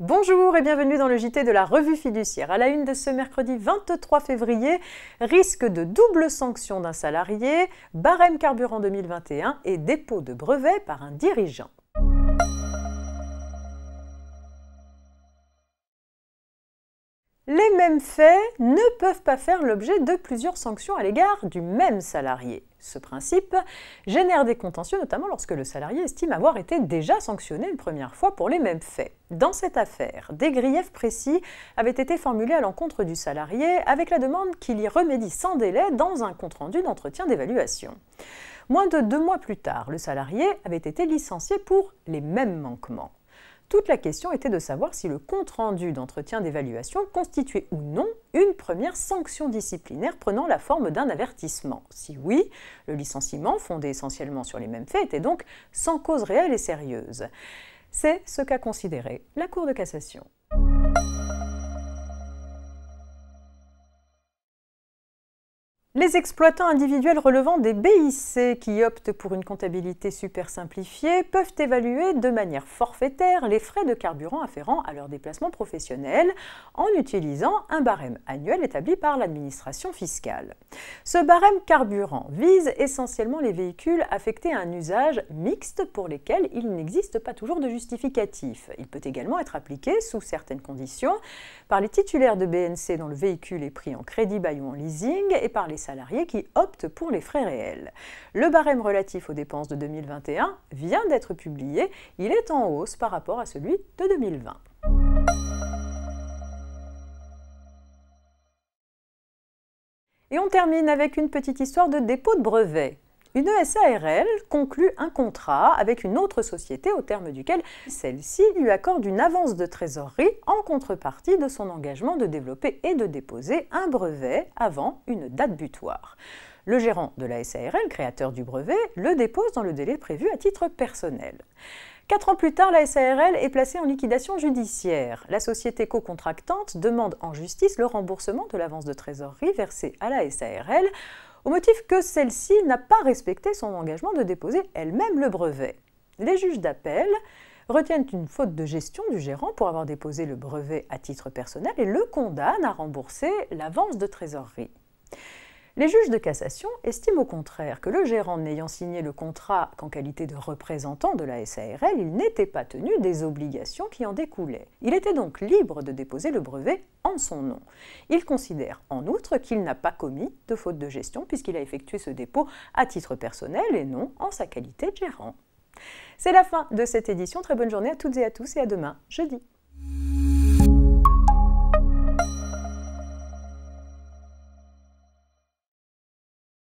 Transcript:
Bonjour et bienvenue dans le JT de la Revue Fiduciaire. À la une de ce mercredi 23 février, risque de double sanction d'un salarié, barème carburant 2021 et dépôt de brevet par un dirigeant. Les mêmes faits ne peuvent pas faire l'objet de plusieurs sanctions à l'égard du même salarié. Ce principe génère des contentieux, notamment lorsque le salarié estime avoir été déjà sanctionné une première fois pour les mêmes faits. Dans cette affaire, des griefs précis avaient été formulés à l'encontre du salarié avec la demande qu'il y remédie sans délai dans un compte-rendu d'entretien d'évaluation. Moins de 2 mois plus tard, le salarié avait été licencié pour les mêmes manquements. Toute la question était de savoir si le compte-rendu d'entretien d'évaluation constituait ou non une première sanction disciplinaire prenant la forme d'un avertissement. Si oui, le licenciement, fondé essentiellement sur les mêmes faits, était donc sans cause réelle et sérieuse. C'est ce qu'a considéré la Cour de cassation. Les exploitants individuels relevant des BIC qui optent pour une comptabilité super simplifiée peuvent évaluer de manière forfaitaire les frais de carburant afférents à leur déplacement professionnel en utilisant un barème annuel établi par l'administration fiscale. Ce barème carburant vise essentiellement les véhicules affectés à un usage mixte pour lesquels il n'existe pas toujours de justificatif. Il peut également être appliqué, sous certaines conditions, par les titulaires de BNC dont le véhicule est pris en crédit bail ou en leasing et par les salariés qui optent pour les frais réels. Le barème relatif aux dépenses de 2021 vient d'être publié. Il est en hausse par rapport à celui de 2020. Et on termine avec une petite histoire de dépôt de brevet. Une SARL conclut un contrat avec une autre société au terme duquel celle-ci lui accorde une avance de trésorerie en contrepartie de son engagement de développer et de déposer un brevet avant une date butoir. Le gérant de la SARL, créateur du brevet, le dépose dans le délai prévu à titre personnel. 4 ans plus tard, la SARL est placée en liquidation judiciaire. La société co-contractante demande en justice le remboursement de l'avance de trésorerie versée à la SARL au motif que celle-ci n'a pas respecté son engagement de déposer elle-même le brevet. Les juges d'appel retiennent une faute de gestion du gérant pour avoir déposé le brevet à titre personnel et le condamnent à rembourser l'avance de trésorerie. Les juges de cassation estiment au contraire que le gérant n'ayant signé le contrat qu'en qualité de représentant de la SARL, il n'était pas tenu des obligations qui en découlaient. Il était donc libre de déposer le brevet en son nom. Il considère en outre qu'il n'a pas commis de faute de gestion puisqu'il a effectué ce dépôt à titre personnel et non en sa qualité de gérant. C'est la fin de cette édition. Très bonne journée à toutes et à tous et à demain, jeudi.